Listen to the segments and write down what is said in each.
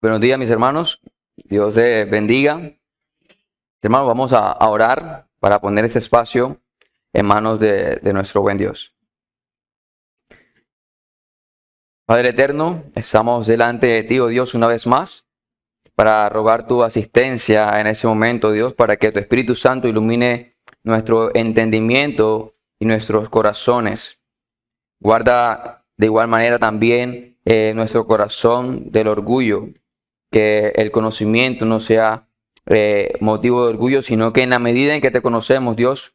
Buenos días, mis hermanos. Dios les bendiga. Hermanos, vamos a orar para poner este espacio en manos de nuestro buen Dios. Padre eterno, estamos delante de ti, oh Dios, una vez más, para rogar tu asistencia en ese momento, Dios, para que tu Espíritu Santo ilumine nuestro entendimiento y nuestros corazones. Guarda de igual manera también nuestro corazón del orgullo, que el conocimiento no sea motivo de orgullo, sino que en la medida en que te conocemos, Dios,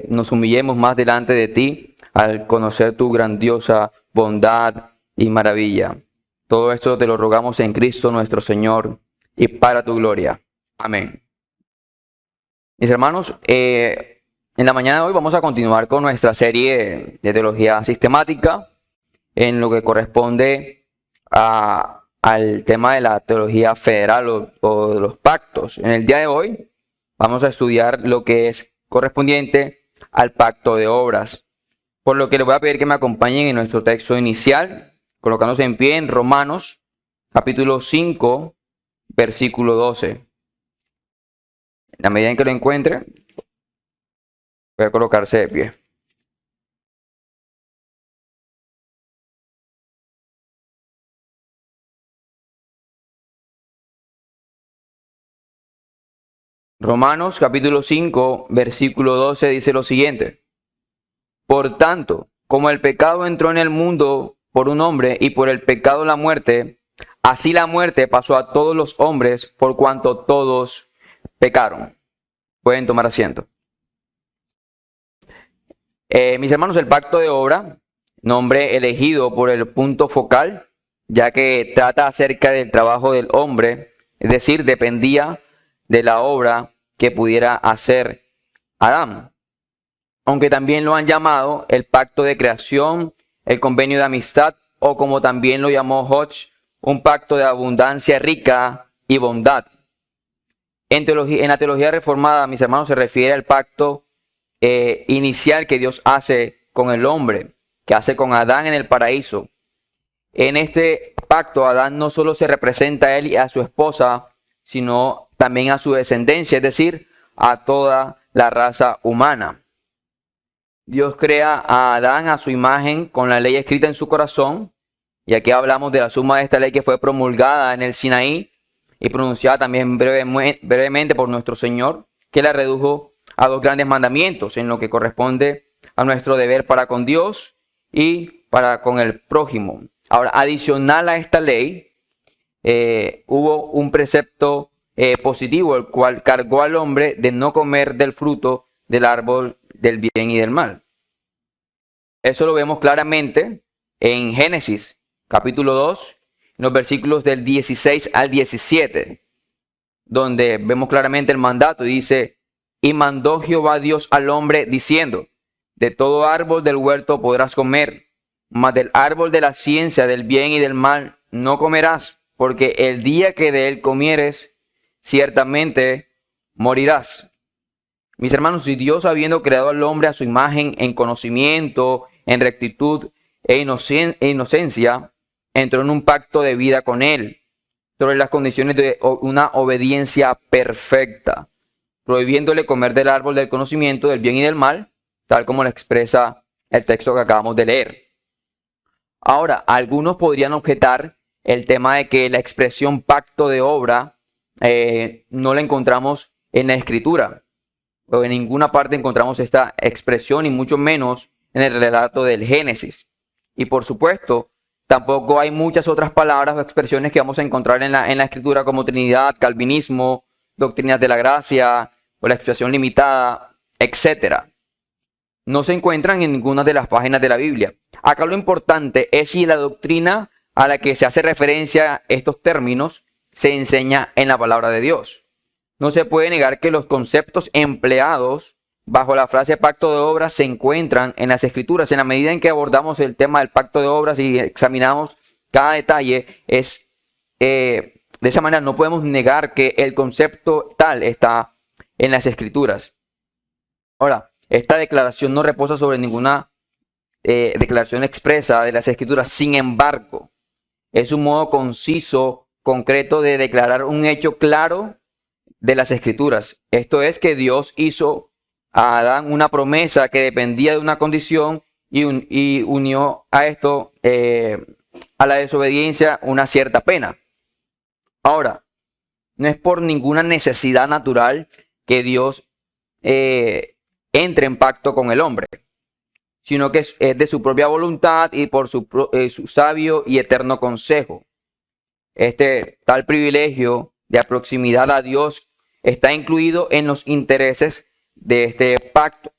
nos humillemos más delante de ti al conocer tu grandiosa bondad y maravilla. Todo esto te lo rogamos en Cristo nuestro Señor y para tu gloria. Amén. Mis hermanos, en la mañana de hoy vamos a continuar con nuestra serie de teología sistemática en lo que corresponde al tema de la teología federal o de los pactos. En el día de hoy vamos a estudiar lo que es correspondiente al pacto de obras. Por lo que les voy a pedir que me acompañen en nuestro texto inicial, colocándose en pie en Romanos, capítulo 5, versículo 12. En la medida en que lo encuentre, voy a colocarse de pie. Romanos capítulo 5, versículo 12 dice lo siguiente. Por tanto, como el pecado entró en el mundo por un hombre y por el pecado la muerte, así la muerte pasó a todos los hombres por cuanto todos pecaron. Pueden tomar asiento. Mis hermanos, el pacto de obra, nombre elegido por el punto focal, ya que trata acerca del trabajo del hombre, es decir, dependía de la obra que pudiera hacer Adán. Aunque también lo han llamado el pacto de creación, el convenio de amistad, o como también lo llamó Hodge, un pacto de abundancia rica y bondad. En la teología reformada, mis hermanos, se refiere al pacto inicial que Dios hace con el hombre, que hace con Adán en el paraíso. En este pacto, Adán no solo se representa a él y a su esposa, sino también a su descendencia, es decir, a toda la raza humana. Dios crea a Adán a su imagen con la ley escrita en su corazón, y aquí hablamos de la suma de esta ley que fue promulgada en el Sinaí y pronunciada también brevemente por nuestro Señor, que la redujo a dos grandes mandamientos en lo que corresponde a nuestro deber para con Dios y para con el prójimo. Ahora, adicional a esta ley, hubo un precepto positivo, el cual cargó al hombre de no comer del fruto del árbol del bien y del mal. Eso lo vemos claramente en Génesis, capítulo 2, en los versículos del 16 al 17, donde vemos claramente el mandato. Dice, y mandó Jehová Dios al hombre diciendo, de todo árbol del huerto podrás comer, mas del árbol de la ciencia del bien y del mal no comerás, porque el día que de él comieres, ciertamente morirás. Mis hermanos, si Dios, habiendo creado al hombre a su imagen en conocimiento, en rectitud e inocencia, entró en un pacto de vida con él, sobre las condiciones de una obediencia perfecta, prohibiéndole comer del árbol del conocimiento del bien y del mal, tal como lo expresa el texto que acabamos de leer. Ahora, algunos podrían objetar el tema de que la expresión pacto de obra no la encontramos en la Escritura. O en ninguna parte encontramos esta expresión, y mucho menos en el relato del Génesis. Y por supuesto, tampoco hay muchas otras palabras o expresiones que vamos a encontrar en la Escritura, como Trinidad, Calvinismo, doctrinas de la gracia, o la expresión limitada, etc. No se encuentran en ninguna de las páginas de la Biblia. Acá lo importante es si la doctrina a la que se hace referencia estos términos se enseña en la palabra de Dios. No se puede negar que los conceptos empleados bajo la frase pacto de obras se encuentran en las Escrituras. En la medida en que abordamos el tema del pacto de obras y examinamos cada detalle, de esa manera no podemos negar que el concepto tal está en las Escrituras. Ahora, esta declaración no reposa sobre ninguna declaración expresa de las Escrituras. Sin embargo, es un modo conciso, concreto de declarar un hecho claro de las Escrituras. Esto es que Dios hizo a Adán una promesa que dependía de una condición y unió a esto, a la desobediencia, una cierta pena. Ahora, no es por ninguna necesidad natural que Dios entre en pacto con el hombre, sino que es de su propia voluntad y por su sabio y eterno consejo. Este tal privilegio de proximidad a Dios está incluido en los intereses de este pacto.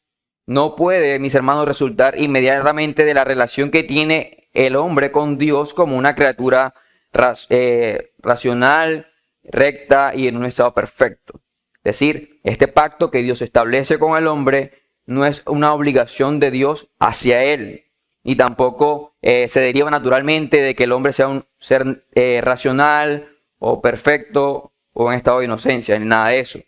No puede, mis hermanos, resultar inmediatamente de la relación que tiene el hombre con Dios como una criatura racional, recta y en un estado perfecto. Es decir, este pacto que Dios establece con el hombre no es una obligación de Dios hacia él, y tampoco se deriva naturalmente de que el hombre sea un ser racional o perfecto o en estado de inocencia, ni nada de eso.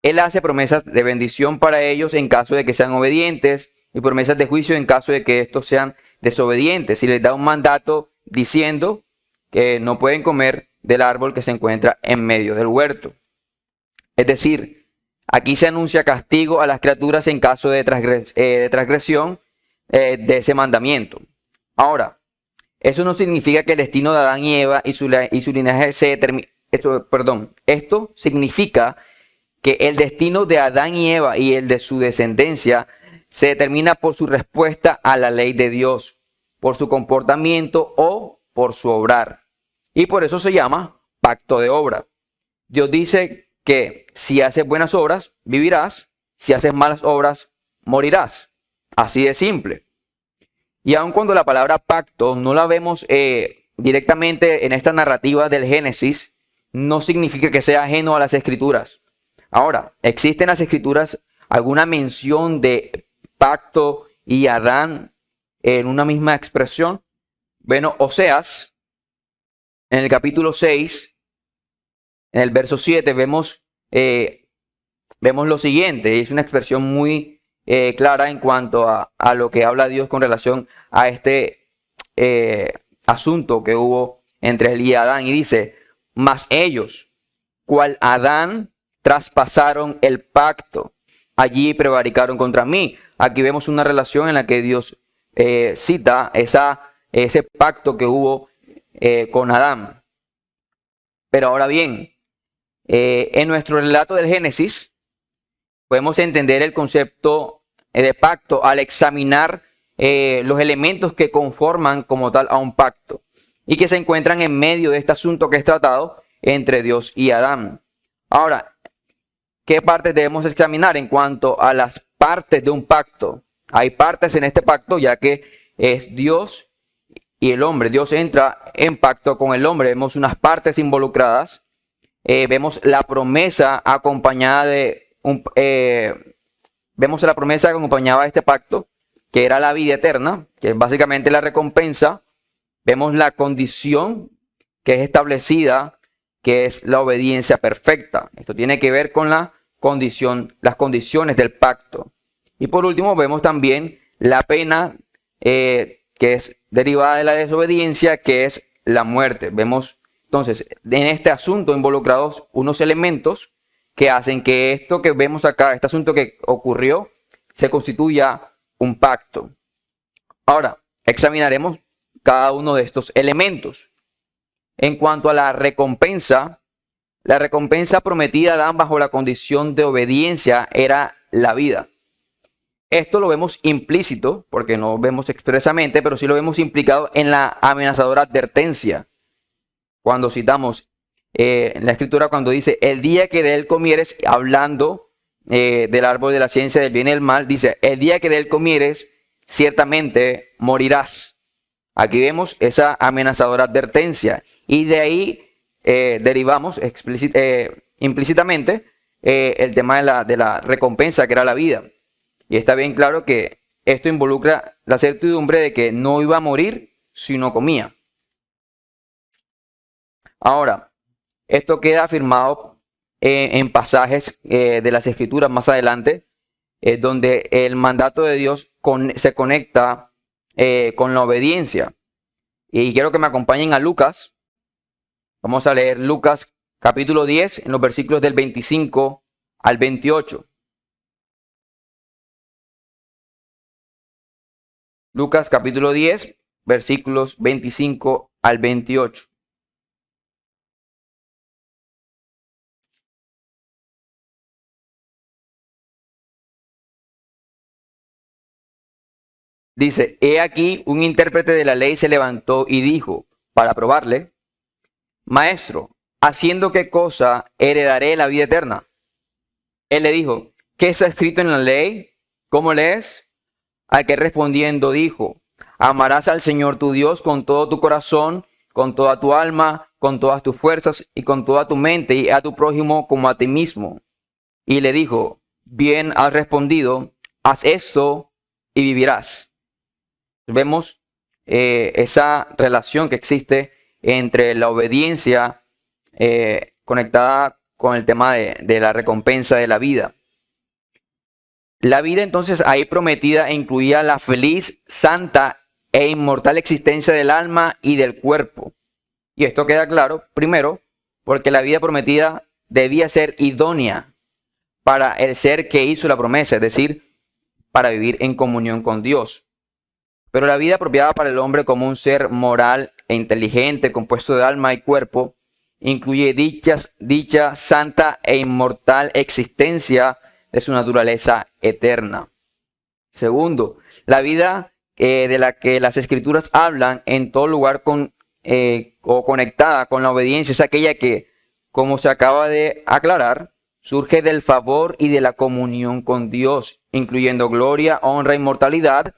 Él hace promesas de bendición para ellos en caso de que sean obedientes y promesas de juicio en caso de que estos sean desobedientes. Y les da un mandato diciendo que no pueden comer del árbol que se encuentra en medio del huerto. Es decir, aquí se anuncia castigo a las criaturas en caso de transgresión de ese mandamiento. Ahora, eso no significa que el destino de Adán y Eva y su linaje se determine. Esto significa que el destino de Adán y Eva y el de su descendencia se determina por su respuesta a la ley de Dios, por su comportamiento o por su obrar. Y por eso se llama pacto de obra. Dios dice que si haces buenas obras, vivirás. Si haces malas obras, morirás. Así de simple. Y aun cuando la palabra pacto no la vemos directamente en esta narrativa del Génesis, no significa que sea ajeno a las Escrituras. Ahora, ¿existe en las Escrituras alguna mención de pacto y Adán en una misma expresión? Bueno, Oseas, en el capítulo 6, en el verso 7, vemos lo siguiente. Es una expresión muy clara en cuanto a lo que habla Dios con relación a este asunto que hubo entre él y Adán. Y dice, mas ellos, cual Adán, traspasaron el pacto, allí prevaricaron contra mí. Aquí vemos una relación en la que Dios cita ese pacto que hubo con Adán. Pero ahora bien, en nuestro relato del Génesis, podemos entender el concepto de pacto al examinar los elementos que conforman como tal a un pacto y que se encuentran en medio de este asunto que es tratado entre Dios y Adán. Ahora, ¿qué partes debemos examinar en cuanto a las partes de un pacto? Hay partes en este pacto, ya que es Dios y el hombre. Dios entra en pacto con el hombre. Vemos unas partes involucradas. Vemos la promesa acompañada vemos la promesa que acompañaba este pacto, que era la vida eterna, que es básicamente la recompensa. Vemos la condición que es establecida, que es la obediencia perfecta. Esto tiene que ver con las condiciones del pacto. Y por último vemos también la pena que es derivada de la desobediencia, que es la muerte. Vemos entonces en este asunto involucrados unos elementos que hacen que esto que vemos acá, este asunto que ocurrió, se constituya un pacto. Ahora, examinaremos cada uno de estos elementos. En cuanto a la recompensa prometida a Adán bajo la condición de obediencia era la vida. Esto lo vemos implícito, porque no vemos expresamente, pero sí lo vemos implicado en la amenazadora advertencia. Cuando citamos en la Escritura, cuando dice, el día que de él comieres, hablando del árbol de la ciencia del bien y del mal, dice, el día que de él comieres, ciertamente morirás. Aquí vemos esa amenazadora advertencia. Y de ahí derivamos implícitamente el tema de la recompensa, que era la vida. Y está bien claro que esto involucra la certidumbre de que no iba a morir si no comía. Ahora, esto queda afirmado en pasajes de las Escrituras más adelante, donde el mandato de Dios se conecta con la obediencia. Y quiero que me acompañen a Lucas, Vamos a leer Lucas capítulo 10 en los versículos del 25 al 28. Lucas capítulo 10, versículos 25 al 28. Dice, he aquí un intérprete de la ley se levantó y dijo, para probarle, Maestro, ¿haciendo qué cosa heredaré la vida eterna? Él le dijo, ¿qué está escrito en la ley? ¿Cómo lees? Al que respondiendo dijo, amarás al Señor tu Dios con todo tu corazón, con toda tu alma, con todas tus fuerzas y con toda tu mente, y a tu prójimo como a ti mismo. Y le dijo, bien has respondido, haz esto y vivirás. Vemos esa relación que existe entre la obediencia conectada con el tema de la recompensa de la vida. La vida entonces ahí prometida incluía la feliz, santa e inmortal existencia del alma y del cuerpo. Y esto queda claro, primero, porque la vida prometida debía ser idónea para el ser que hizo la promesa, es decir, para vivir en comunión con Dios. Pero la vida apropiada para el hombre como un ser moral e inteligente, compuesto de alma y cuerpo, incluye dicha santa e inmortal existencia de su naturaleza eterna. Segundo, la vida de la que las escrituras hablan en todo lugar o conectada con la obediencia es aquella que, como se acaba de aclarar, surge del favor y de la comunión con Dios, incluyendo gloria, honra, inmortalidad,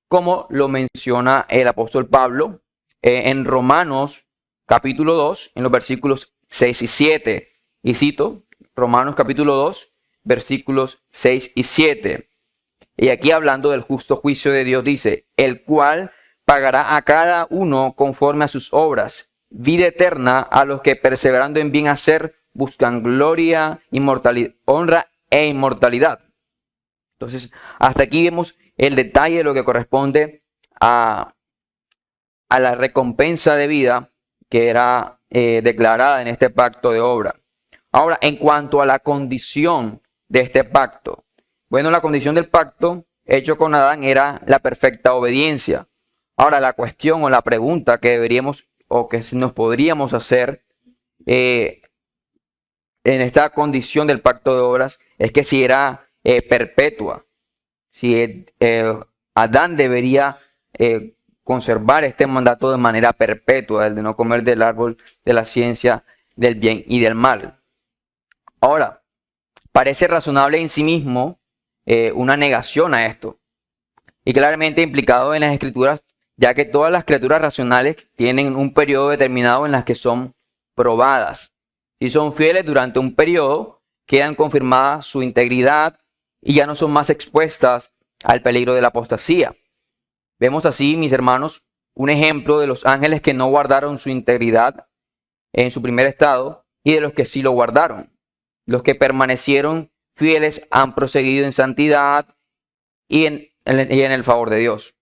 como lo menciona el apóstol Pablo en Romanos capítulo 2, en los versículos 6 y 7. Y cito, Romanos capítulo 2, versículos 6 y 7. Y aquí hablando del justo juicio de Dios dice, el cual pagará a cada uno conforme a sus obras, vida eterna a los que perseverando en bien hacer buscan gloria, inmortalidad, honra e inmortalidad. Entonces, hasta aquí vemos el detalle de lo que corresponde a la recompensa de vida que era declarada en este pacto de obra. Ahora, en cuanto a la condición de este pacto. Bueno, la condición del pacto hecho con Adán era la perfecta obediencia. Ahora, la cuestión o la pregunta que deberíamos o que nos podríamos hacer en esta condición del pacto de obras es que si era perpetua. Si Adán debería conservar este mandato de manera perpetua, el de no comer del árbol de la ciencia del bien y del mal. Ahora, parece razonable en sí mismo una negación a esto. Y claramente implicado en las escrituras, ya que todas las criaturas racionales tienen un periodo determinado en las que son probadas. Si son fieles durante un periodo, quedan confirmadas su integridad y ya no son más expuestas al peligro de la apostasía. Vemos así, mis hermanos, un ejemplo de los ángeles que no guardaron su integridad en su primer estado y de los que sí lo guardaron. Los que permanecieron fieles han proseguido en santidad y en el favor de Dios.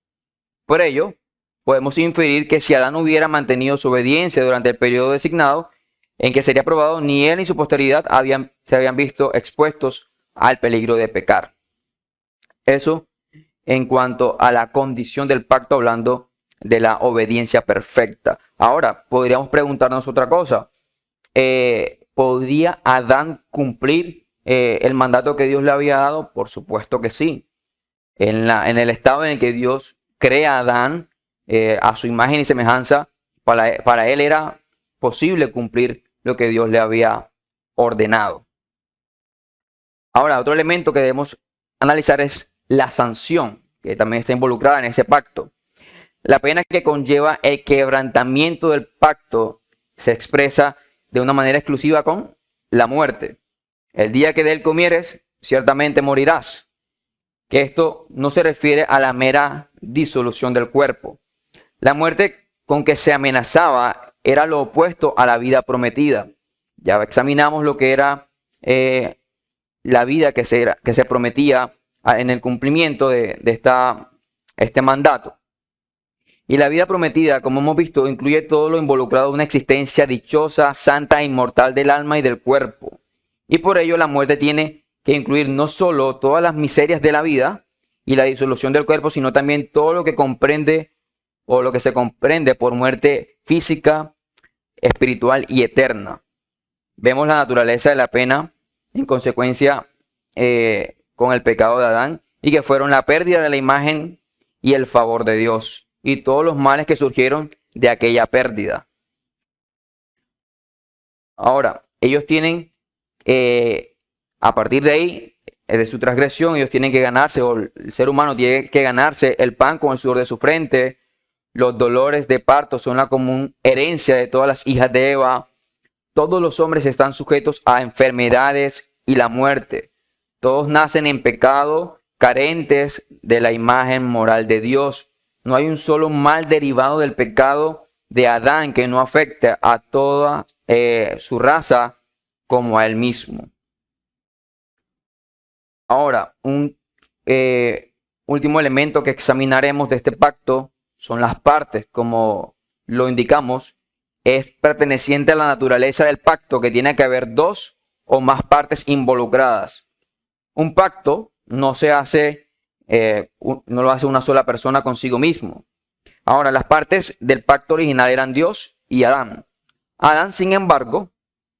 Por ello, podemos inferir que si Adán hubiera mantenido su obediencia durante el periodo designado en que sería probado, ni él ni su posteridad se habían visto expuestos al peligro de pecar. Eso en cuanto a la condición del pacto, hablando de la obediencia perfecta. Ahora, podríamos preguntarnos otra cosa. ¿Podría Adán cumplir el mandato que Dios le había dado? Por supuesto que sí. En el estado en el que Dios crea a Adán a su imagen y semejanza, para él era posible cumplir lo que Dios le había ordenado. Ahora, otro elemento que debemos analizar es la sanción, que también está involucrada en ese pacto. La pena que conlleva el quebrantamiento del pacto se expresa de una manera exclusiva con la muerte. El día que de él comieres, ciertamente morirás. Que esto no se refiere a la mera disolución del cuerpo. La muerte con que se amenazaba era lo opuesto a la vida prometida. Ya examinamos lo que era la vida que se prometía en el cumplimiento de este mandato. Y la vida prometida, como hemos visto, incluye todo lo involucrado en una existencia dichosa, santa e inmortal del alma y del cuerpo. Y por ello la muerte tiene que incluir no solo todas las miserias de la vida y la disolución del cuerpo, sino también todo lo que comprende o lo que se comprende por muerte física, espiritual y eterna. Vemos la naturaleza de la pena en consecuencia con el pecado de Adán, y que fueron la pérdida de la imagen y el favor de Dios, y todos los males que surgieron de aquella pérdida. Ahora, ellos tienen, a partir de ahí, de su transgresión, ellos tienen que ganarse, o el ser humano tiene que ganarse el pan con el sudor de su frente. Los dolores de parto son la común herencia de todas las hijas de Eva. Todos los hombres están sujetos a enfermedades y la muerte. Todos nacen en pecado, carentes de la imagen moral de Dios. No hay un solo mal derivado del pecado de Adán que no afecte a toda su raza como a él mismo. Ahora, un último elemento que examinaremos de este pacto son las partes, como lo indicamos. Es perteneciente a la naturaleza del pacto que tiene que haber dos o más partes involucradas. Un pacto no se hace, no lo hace una sola persona consigo mismo. Ahora, las partes del pacto original eran Dios y Adán. Adán, sin embargo,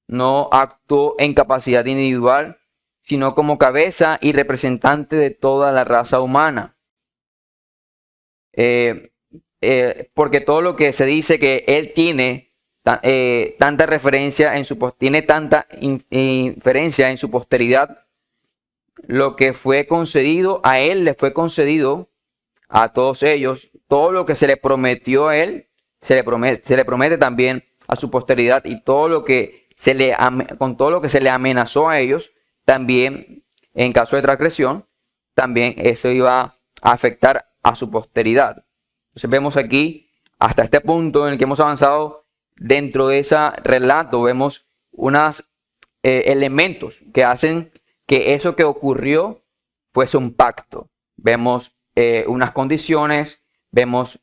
no actuó en capacidad individual, sino como cabeza y representante de toda la raza humana. Porque todo lo que se dice que él tiene tanta referencia en su tiene tanta inferencia en su posteridad, lo que fue concedido a él le fue concedido a todos ellos. Todo lo que se le prometió a él se le promete también a su posteridad, y todo lo que con todo lo que se le amenazó a ellos también, en caso de transgresión, también eso iba a afectar a su posteridad. Entonces vemos aquí, hasta este punto en el que hemos avanzado, dentro de ese relato vemos unos elementos que hacen que eso que ocurrió fuese un pacto. Vemos unas condiciones, vemos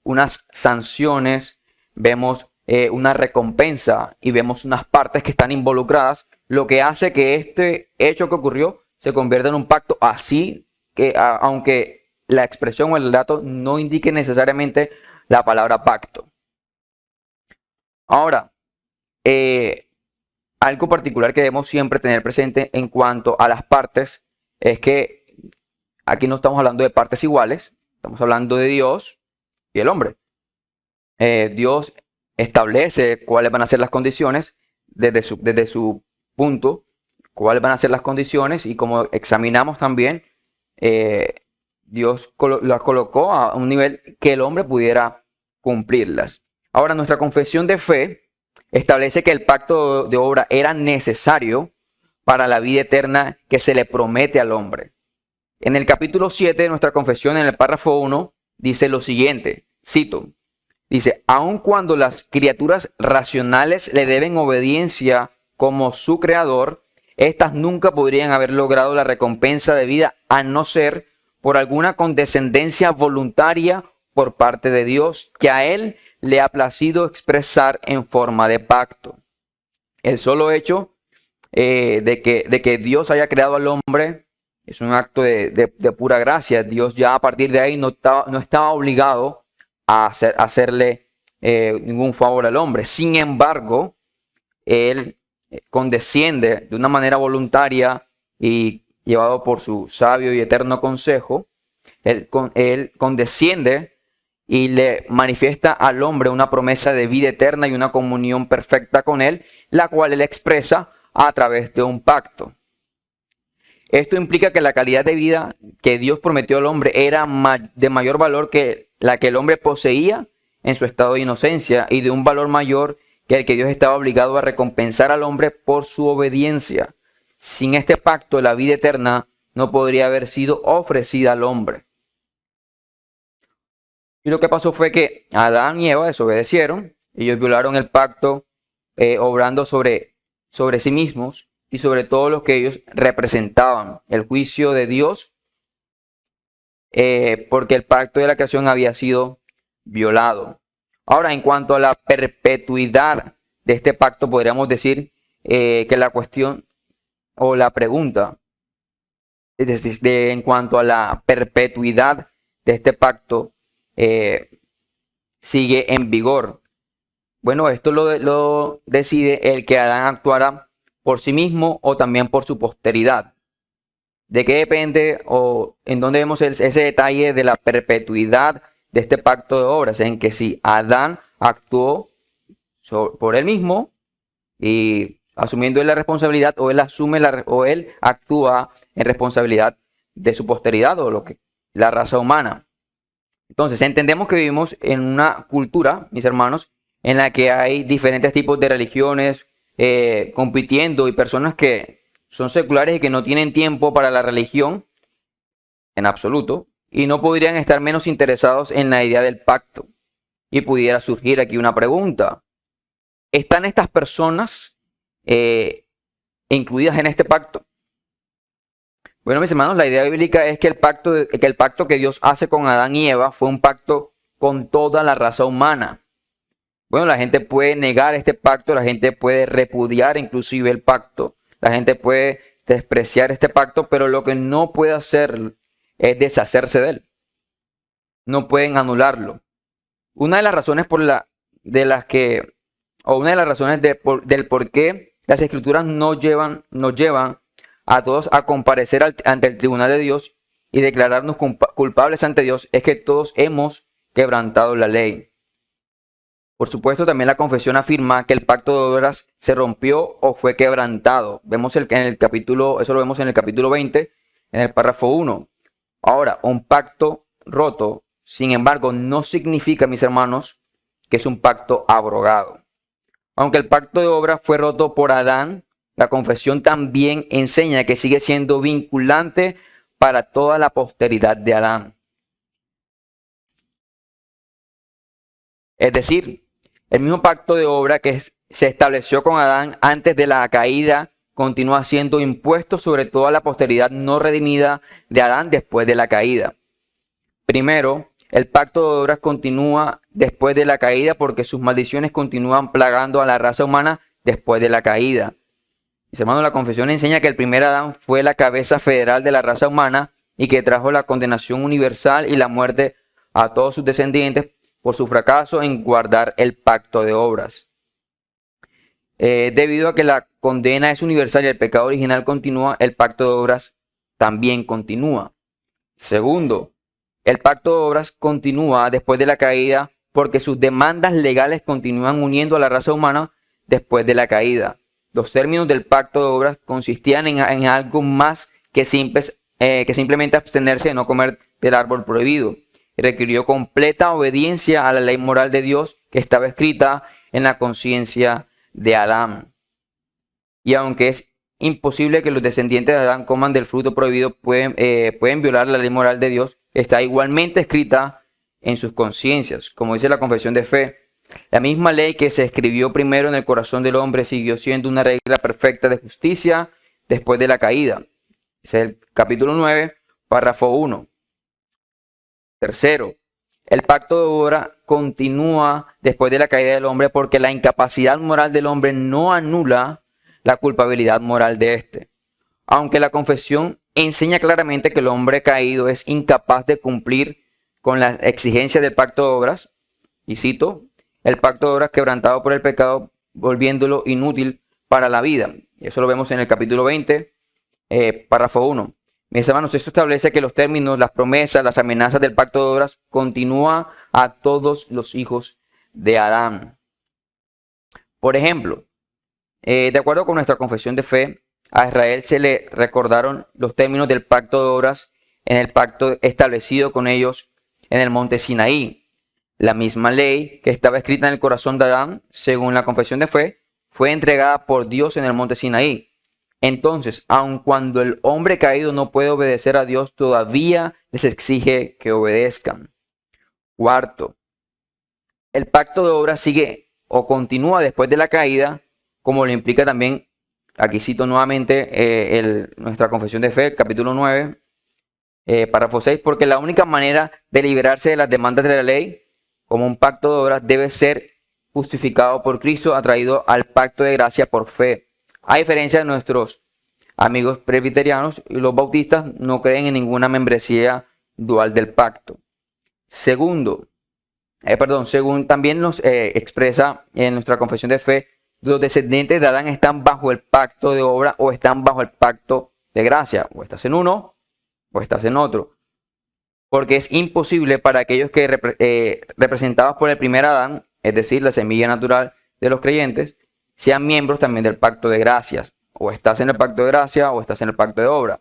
unas sanciones, vemos una recompensa y vemos unas partes que están involucradas, lo que hace que este hecho que ocurrió se convierta en un pacto, así que aunque la expresión o el dato no indique necesariamente la palabra pacto. Ahora, algo particular que debemos siempre tener presente en cuanto a las partes es que aquí no estamos hablando de partes iguales, estamos hablando de Dios y el hombre. Dios establece cuáles van a ser las condiciones desde su punto, cuáles van a ser las condiciones, y como examinamos también, Dios las colocó a un nivel que el hombre pudiera cumplirlas. Ahora, nuestra confesión de fe establece que el pacto de obra era necesario para la vida eterna que se le promete al hombre. En el capítulo 7 de nuestra confesión, en el párrafo 1, dice lo siguiente, cito, dice, aun cuando las criaturas racionales le deben obediencia como su creador, éstas nunca podrían haber logrado la recompensa de vida a no ser por alguna condescendencia voluntaria por parte de Dios que a él le ha placido expresar en forma de pacto. El solo hecho de que Dios haya creado al hombre es un acto de pura gracia. Dios ya a partir de ahí no estaba obligado a hacerle ningún favor al hombre. Sin embargo, él condesciende de una manera voluntaria y llevado por su sabio y eterno consejo. Él condesciende y le manifiesta al hombre una promesa de vida eterna y una comunión perfecta con él, la cual él expresa a través de un pacto. Esto implica que la calidad de vida que Dios prometió al hombre era de mayor valor que la que el hombre poseía en su estado de inocencia, y de un valor mayor que el que Dios estaba obligado a recompensar al hombre por su obediencia. Sin este pacto, la vida eterna no podría haber sido ofrecida al hombre. Y lo que pasó fue que Adán y Eva desobedecieron. Ellos violaron el pacto, obrando sobre sí mismos y sobre todo lo que ellos representaban. El juicio de Dios, porque el pacto de la creación había sido violado. Ahora, en cuanto a la perpetuidad de este pacto, podríamos decir que la cuestión o la pregunta en cuanto a la perpetuidad de este pacto sigue en vigor. Bueno, esto lo decide el que Adán actuara por sí mismo o también por su posteridad. ¿De qué depende o en dónde vemos ese detalle de la perpetuidad de este pacto de obras? En que si Adán actuó por él mismo y asumiendo él la responsabilidad, o él asume o él actúa en responsabilidad de su posteridad o la raza humana. Entonces entendemos que vivimos en una cultura, mis hermanos, en la que hay diferentes tipos de religiones compitiendo y personas que son seculares y que no tienen tiempo para la religión en absoluto y no podrían estar menos interesados en la idea del pacto. Y pudiera surgir aquí una pregunta. ¿Están estas personas incluidas en este pacto? Bueno, mis hermanos, la idea bíblica es que el pacto que Dios hace con Adán y Eva fue un pacto con toda la raza humana. Bueno, la gente puede negar este pacto, la gente puede repudiar inclusive el pacto, la gente puede despreciar este pacto, pero lo que no puede hacer es deshacerse de él. No pueden anularlo. Una de las razones del por qué las escrituras nos llevan a todos a comparecer ante el tribunal de Dios y declararnos culpables ante Dios es que todos hemos quebrantado la ley. Por supuesto, también la confesión afirma que el pacto de obras se rompió o fue quebrantado. Eso lo vemos en el capítulo 20, en el párrafo 1. Ahora, un pacto roto, sin embargo, no significa, mis hermanos, que es un pacto abrogado. Aunque el pacto de obras fue roto por Adán, la confesión también enseña que sigue siendo vinculante para toda la posteridad de Adán. Es decir, el mismo pacto de obra que se estableció con Adán antes de la caída continúa siendo impuesto sobre toda la posteridad no redimida de Adán después de la caída. Primero, el pacto de obras continúa después de la caída porque sus maldiciones continúan plagando a la raza humana después de la caída. Mis hermanos, la confesión enseña que el primer Adán fue la cabeza federal de la raza humana y que trajo la condenación universal y la muerte a todos sus descendientes por su fracaso en guardar el pacto de obras. Debido a que la condena es universal y el pecado original continúa, el pacto de obras también continúa. Segundo, el pacto de obras continúa después de la caída porque sus demandas legales continúan uniendo a la raza humana después de la caída. Los términos del pacto de obras consistían en algo más que simplemente abstenerse de no comer del árbol prohibido. Requirió completa obediencia a la ley moral de Dios que estaba escrita en la conciencia de Adán. Y aunque es imposible que los descendientes de Adán coman del fruto prohibido, pueden violar la ley moral de Dios, está igualmente escrita en sus conciencias, como dice la confesión de fe. La misma ley que se escribió primero en el corazón del hombre siguió siendo una regla perfecta de justicia después de la caída. Ese es el capítulo 9, párrafo 1. Tercero, el pacto de obra continúa después de la caída del hombre porque la incapacidad moral del hombre no anula la culpabilidad moral de éste. Aunque la confesión enseña claramente que el hombre caído es incapaz de cumplir con las exigencias del pacto de obras, y cito, el pacto de obras quebrantado por el pecado, volviéndolo inútil para la vida. Y eso lo vemos en el capítulo 20, párrafo 1. Mis hermanos, esto establece que los términos, las promesas, las amenazas del pacto de obras continúa a todos los hijos de Adán. Por ejemplo, de acuerdo con nuestra confesión de fe, a Israel se le recordaron los términos del pacto de obras en el pacto establecido con ellos en el monte Sinaí. La misma ley que estaba escrita en el corazón de Adán, según la confesión de fe, fue entregada por Dios en el monte Sinaí. Entonces, aun cuando el hombre caído no puede obedecer a Dios, todavía les exige que obedezcan. Cuarto, el pacto de obras sigue o continúa después de la caída, como lo implica también, aquí cito nuevamente nuestra confesión de fe, capítulo 9, párrafo 6, porque la única manera de liberarse de las demandas de la ley, como un pacto de obras, debe ser justificado por Cristo, atraído al pacto de gracia por fe. A diferencia de nuestros amigos presbiterianos, y los bautistas no creen en ninguna membresía dual del pacto. Según también nos expresa en nuestra confesión de fe, los descendientes de Adán están bajo el pacto de obra o están bajo el pacto de gracia. O estás en uno o estás en otro. Porque es imposible para aquellos que representados por el primer Adán, es decir, la semilla natural de los creyentes, sean miembros también del pacto de gracias. O estás en el pacto de gracia o estás en el pacto de obra.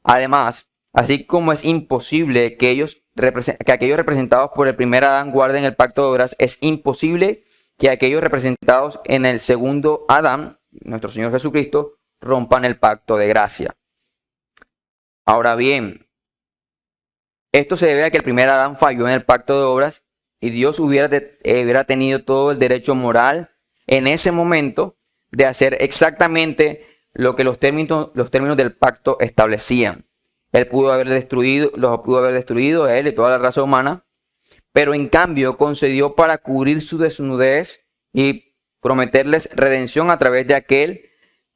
Además, así como es imposible que aquellos representados por el primer Adán guarden el pacto de obras, es imposible que aquellos representados en el segundo Adán, nuestro Señor Jesucristo, rompan el pacto de gracia. Ahora bien, esto se debe a que el primer Adán falló en el pacto de obras y Dios hubiera tenido todo el derecho moral en ese momento de hacer exactamente lo que los términos del pacto establecían. Él pudo haber destruido a él y toda la raza humana, pero en cambio concedió para cubrir su desnudez y prometerles redención a través de aquel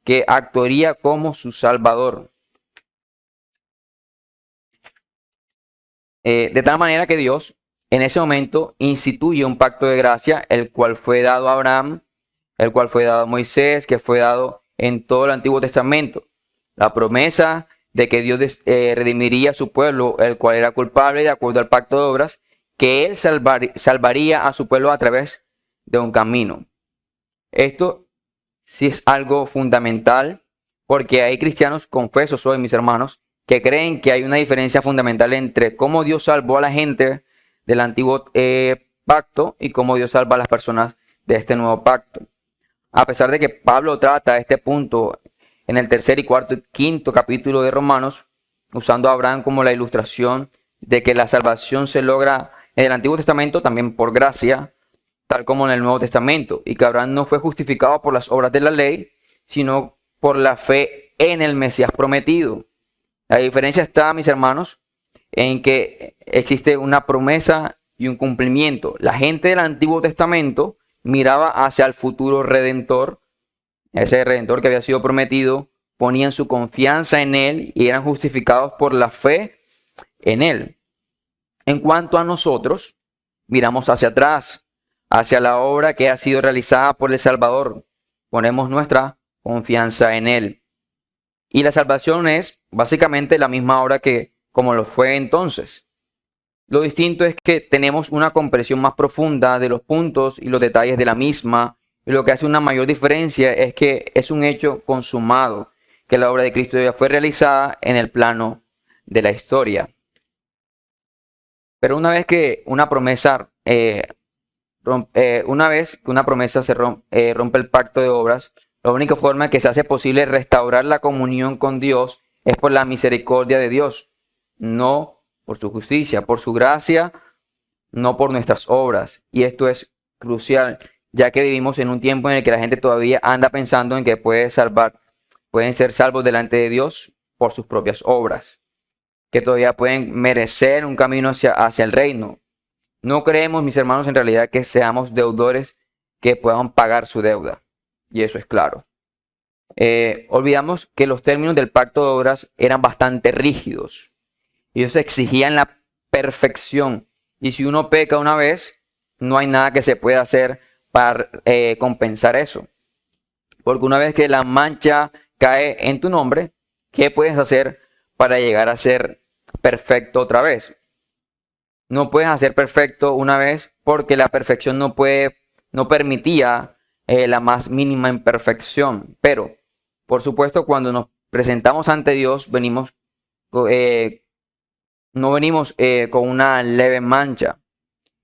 que actuaría como su Salvador. De tal manera que Dios en ese momento instituye un pacto de gracia, el cual fue dado a Abraham, el cual fue dado a Moisés, que fue dado en todo el Antiguo Testamento. La promesa de que Dios redimiría a su pueblo, el cual era culpable de acuerdo al pacto de obras, que Él salvaría a su pueblo a través de un camino. Esto sí es algo fundamental, porque hay cristianos, confesos hoy, mis hermanos, que creen que hay una diferencia fundamental entre cómo Dios salvó a la gente del antiguo pacto y cómo Dios salva a las personas de este nuevo pacto. A pesar de que Pablo trata este punto en el tercer y cuarto y quinto capítulo de Romanos, usando a Abraham como la ilustración de que la salvación se logra en el Antiguo Testamento también por gracia, tal como en el Nuevo Testamento, y que Abraham no fue justificado por las obras de la ley, sino por la fe en el Mesías prometido. La diferencia está, mis hermanos, en que existe una promesa y un cumplimiento. La gente del Antiguo Testamento miraba hacia el futuro Redentor, ese Redentor que había sido prometido, ponían su confianza en Él y eran justificados por la fe en Él. En cuanto a nosotros, miramos hacia atrás, hacia la obra que ha sido realizada por el Salvador. Ponemos nuestra confianza en Él. Y la salvación es básicamente la misma obra que como lo fue entonces. Lo distinto es que tenemos una comprensión más profunda de los puntos y los detalles de la misma. Y lo que hace una mayor diferencia es que es un hecho consumado, que la obra de Cristo ya fue realizada en el plano de la historia. Pero una vez que una promesa rompe el pacto de obras, la única forma que se hace posible restaurar la comunión con Dios es por la misericordia de Dios, no por su justicia, por su gracia, no por nuestras obras. Y esto es crucial, ya que vivimos en un tiempo en el que la gente todavía anda pensando en que pueden ser salvos delante de Dios por sus propias obras, que todavía pueden merecer un camino hacia el reino. No creemos, mis hermanos, en realidad que seamos deudores que puedan pagar su deuda. Y eso es claro. Olvidamos que los términos del pacto de obras eran bastante rígidos. Ellos exigían la perfección. Y si uno peca una vez, no hay nada que se pueda hacer para compensar eso. Porque una vez que la mancha cae en tu nombre, ¿qué puedes hacer para llegar a ser perfecto otra vez? No puedes hacer perfecto una vez porque la perfección no permitía la más mínima imperfección. Pero, por supuesto, cuando nos presentamos ante Dios, no venimos con una leve mancha.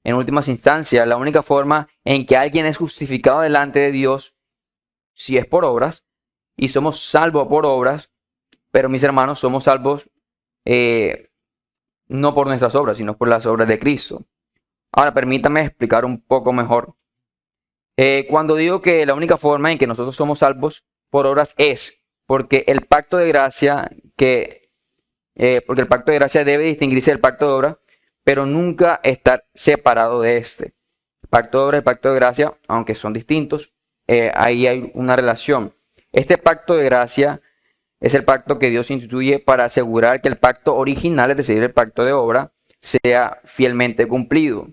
En últimas instancias, la única forma en que alguien es justificado delante de Dios, si es por obras, y somos salvos por obras, pero mis hermanos, somos salvos no por nuestras obras, sino por las obras de Cristo. Ahora, permítame explicar un poco mejor. Cuando digo que la única forma en que nosotros somos salvos por obras es porque el pacto de gracia debe distinguirse del pacto de obras, pero nunca estar separado de este. Pacto de obra y pacto de gracia, aunque son distintos, ahí hay una relación. Este pacto de gracia es el pacto que Dios instituye para asegurar que el pacto original, es decir, el pacto de obra, sea fielmente cumplido.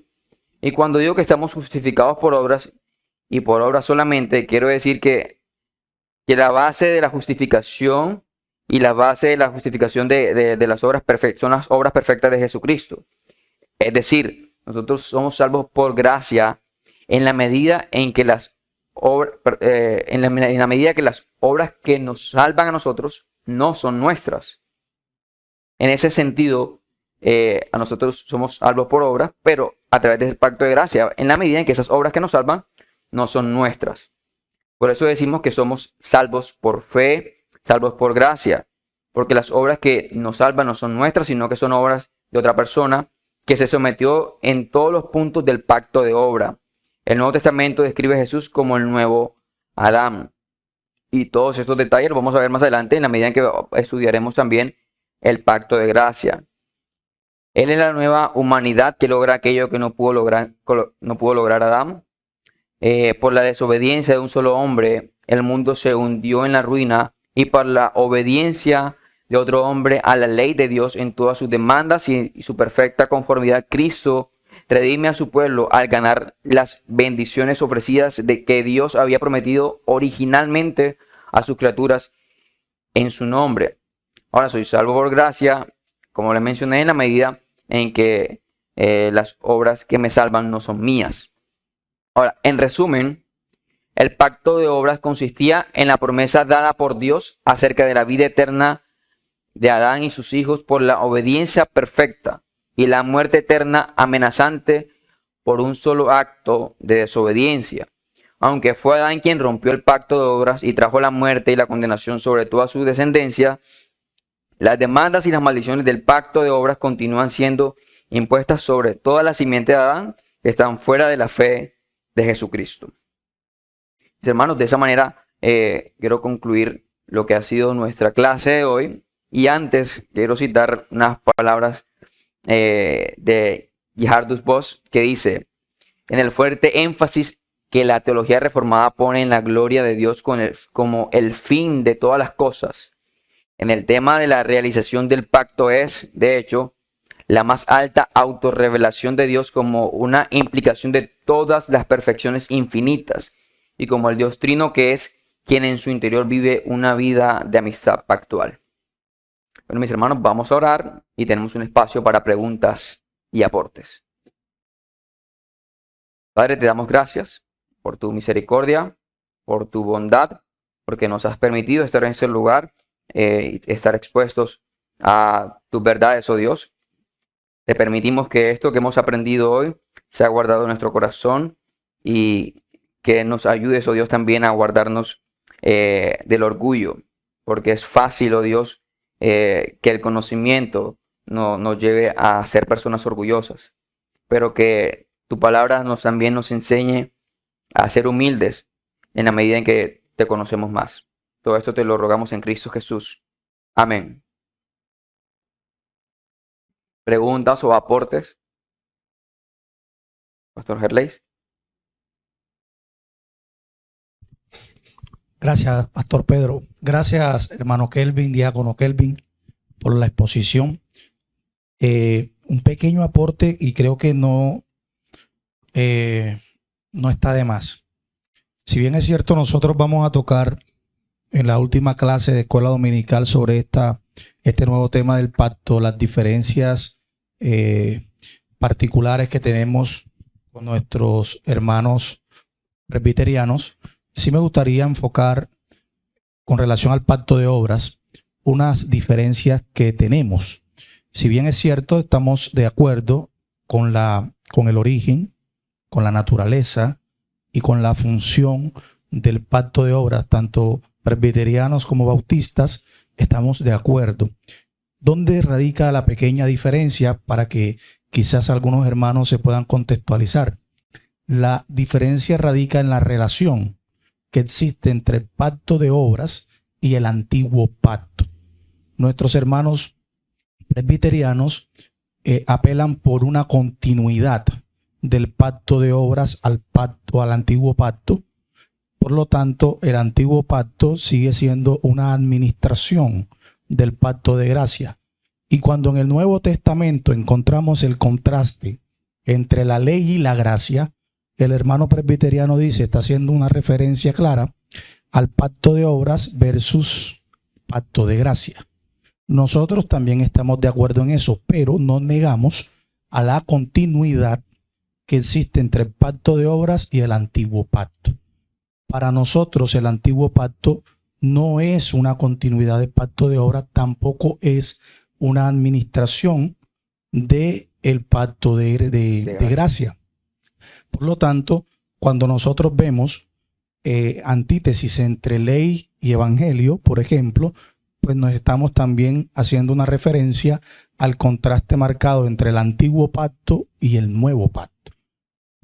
Y cuando digo que estamos justificados por obras y por obras solamente, quiero decir que la base de la justificación y la base de la justificación de las obras perfectas son las obras perfectas de Jesucristo. Es decir, nosotros somos salvos por gracia en la medida en que las obras, en la medida que las obras que nos salvan a nosotros no son nuestras. En ese sentido, a nosotros somos salvos por obras, pero a través del pacto de gracia, en la medida en que esas obras que nos salvan no son nuestras. Por eso decimos que somos salvos por fe, salvos por gracia, porque las obras que nos salvan no son nuestras, sino que son obras de otra persona que se sometió en todos los puntos del pacto de obra. El Nuevo Testamento describe a Jesús como el nuevo Adán. Y todos estos detalles los vamos a ver más adelante en la medida en que estudiaremos también el pacto de gracia. Él es la nueva humanidad que logra aquello que no pudo lograr Adán. Por la desobediencia de un solo hombre, el mundo se hundió en la ruina, y por la obediencia de otro hombre a la ley de Dios en todas sus demandas y su perfecta conformidad, Cristo redime a su pueblo al ganar las bendiciones ofrecidas de que Dios había prometido originalmente a sus criaturas en su nombre. Ahora soy salvo por gracia, como les mencioné, en la medida en que las obras que me salvan no son mías. Ahora, en resumen, el pacto de obras consistía en la promesa dada por Dios acerca de la vida eterna de Adán y sus hijos por la obediencia perfecta y la muerte eterna amenazante por un solo acto de desobediencia. Aunque fue Adán quien rompió el pacto de obras y trajo la muerte y la condenación sobre toda su descendencia, las demandas y las maldiciones del pacto de obras continúan siendo impuestas sobre toda la simiente de Adán que están fuera de la fe de Jesucristo. Mis hermanos, de esa manera quiero concluir lo que ha sido nuestra clase de hoy. Y antes quiero citar unas palabras de Gerhardus Voss que dice: en el fuerte énfasis que la teología reformada pone en la gloria de Dios como el fin de todas las cosas, en el tema de la realización del pacto es, de hecho, la más alta autorrevelación de Dios como una implicación de todas las perfecciones infinitas y como el Dios trino que es quien en su interior vive una vida de amistad pactual. Bueno, mis hermanos, vamos a orar y tenemos un espacio para preguntas y aportes. Padre, te damos gracias por tu misericordia, por tu bondad, porque nos has permitido estar en ese lugar y estar expuestos a tus verdades, oh Dios. Te permitimos que esto que hemos aprendido hoy sea guardado en nuestro corazón y que nos ayudes, oh Dios, también a guardarnos del orgullo, porque es fácil, oh Dios, que el conocimiento nos lleve a ser personas orgullosas, pero que tu palabra también nos enseñe a ser humildes en la medida en que te conocemos más. Todo esto te lo rogamos en Cristo Jesús. Amén. ¿Preguntas o aportes? Pastor Gerleis. Gracias, Pastor Pedro. Gracias, hermano Kelvin, diácono Kelvin, por la exposición. Un pequeño aporte y creo que no está de más. Si bien es cierto, nosotros vamos a tocar en la última clase de escuela dominical sobre este nuevo tema del pacto, las diferencias particulares que tenemos con nuestros hermanos presbiterianos. Sí me gustaría enfocar con relación al pacto de obras unas diferencias que tenemos. Si bien es cierto, estamos de acuerdo con el origen, con la naturaleza y con la función del pacto de obras, tanto presbiterianos como bautistas, estamos de acuerdo. ¿Dónde radica la pequeña diferencia para que quizás algunos hermanos se puedan contextualizar? La diferencia radica en la relación que existe entre el pacto de obras y el antiguo pacto. Nuestros hermanos presbiterianos apelan por una continuidad del pacto de obras al antiguo pacto. Por lo tanto, el antiguo pacto sigue siendo una administración del pacto de gracia. Y cuando en el Nuevo Testamento encontramos el contraste entre la ley y la gracia, el hermano presbiteriano dice, está haciendo una referencia clara al pacto de obras versus pacto de gracia. Nosotros también estamos de acuerdo en eso, pero no negamos a la continuidad que existe entre el pacto de obras y el antiguo pacto. Para nosotros el antiguo pacto no es una continuidad del pacto de obras, tampoco es una administración del pacto de gracia. Por lo tanto, cuando nosotros vemos antítesis entre ley y evangelio, por ejemplo, pues nos estamos también haciendo una referencia al contraste marcado entre el antiguo pacto y el nuevo pacto,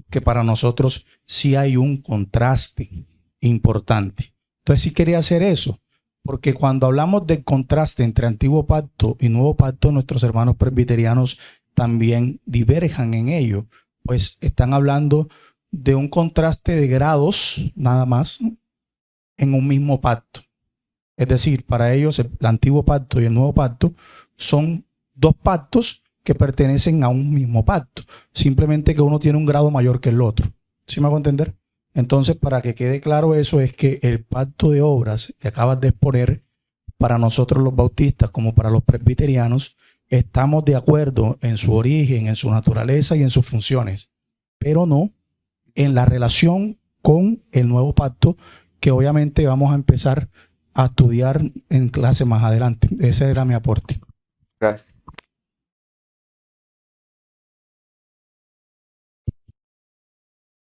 que para nosotros sí hay un contraste importante. Entonces sí quería hacer eso, porque cuando hablamos del contraste entre antiguo pacto y nuevo pacto, nuestros hermanos presbiterianos también diverjan en ello, pues están hablando de un contraste de grados nada más en un mismo pacto. Es decir, para ellos el antiguo pacto y el nuevo pacto son dos pactos que pertenecen a un mismo pacto, simplemente que uno tiene un grado mayor que el otro. ¿Sí me hago entender? Entonces, para que quede claro eso, es que el pacto de obras que acabas de exponer, para nosotros los bautistas como para los presbiterianos, estamos de acuerdo en su origen, en su naturaleza y en sus funciones, pero no en la relación con el nuevo pacto, que obviamente vamos a empezar a estudiar en clase más adelante. Ese era mi aporte. Gracias.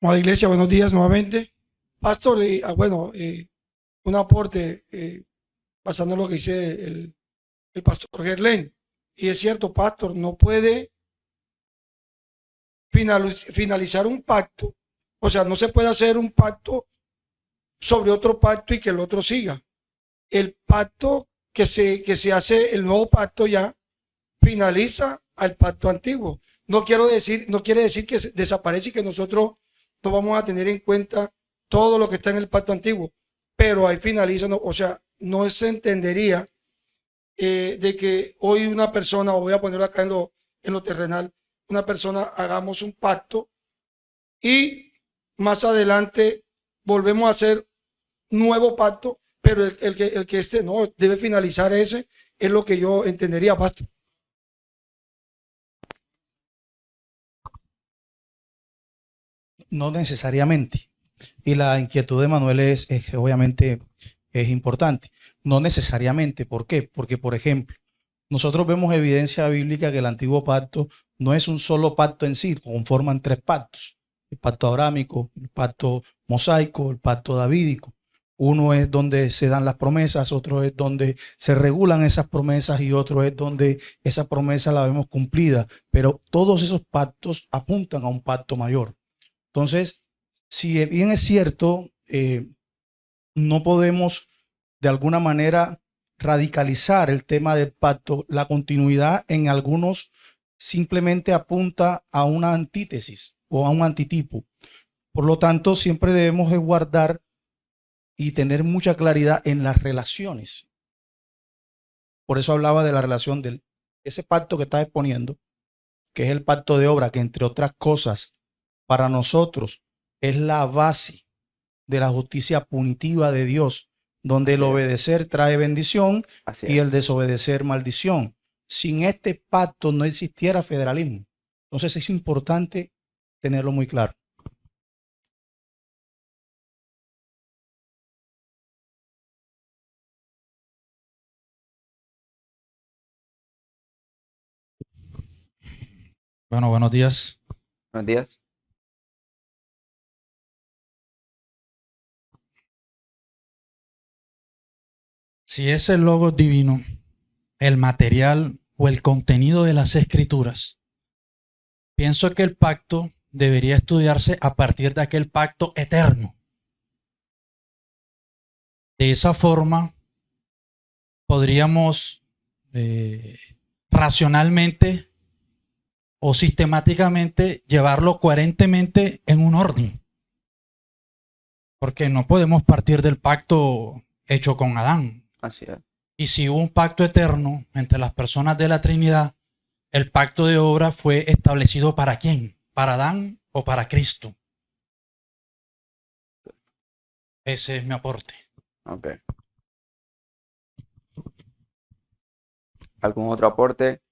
Amada Iglesia, buenos días nuevamente. Pastor, un aporte basando en lo que dice el pastor Gerlén. Y es cierto, pastor, no puede finalizar un pacto. O sea, no se puede hacer un pacto sobre otro pacto y que el otro siga. El pacto que se hace, el nuevo pacto ya finaliza al pacto antiguo. No quiere decir que desaparece y que nosotros no vamos a tener en cuenta todo lo que está en el pacto antiguo, pero ahí finaliza, o sea, no se entendería de que hoy una persona, o voy a ponerlo acá en lo terrenal, una persona hagamos un pacto y más adelante volvemos a hacer nuevo pacto, pero el que este no debe finalizar ese, es lo que yo entendería, pastor. No necesariamente. Y la inquietud de Manuel es obviamente es importante. No necesariamente. ¿Por qué? Porque, por ejemplo, nosotros vemos evidencia bíblica que el antiguo pacto no es un solo pacto en sí, conforman tres pactos. El pacto abrámico, el pacto mosaico, el pacto davídico. Uno es donde se dan las promesas, otro es donde se regulan esas promesas y otro es donde esa promesa la vemos cumplida. Pero todos esos pactos apuntan a un pacto mayor. Entonces, si bien es cierto, no podemos de alguna manera radicalizar el tema del pacto, la continuidad en algunos simplemente apunta a una antítesis o a un antitipo. Por lo tanto, siempre debemos de guardar y tener mucha claridad en las relaciones. Por eso hablaba de la relación de ese pacto que está exponiendo, que es el pacto de obra, que entre otras cosas, para nosotros es la base de la justicia punitiva de Dios, donde el obedecer trae bendición y el desobedecer maldición. Sin este pacto no existiera federalismo. Entonces es importante tenerlo muy claro. Bueno, buenos días. Buenos días. Si es el logos divino, el material o el contenido de las escrituras, pienso que el pacto debería estudiarse a partir de aquel pacto eterno. De esa forma, podríamos racionalmente o sistemáticamente llevarlo coherentemente en un orden. Porque no podemos partir del pacto hecho con Adán. Así es. Y si hubo un pacto eterno entre las personas de la Trinidad, el pacto de obra fue establecido ¿para quién? ¿Para Adán o para Cristo? Ese es mi aporte. Ok. ¿Algún otro aporte?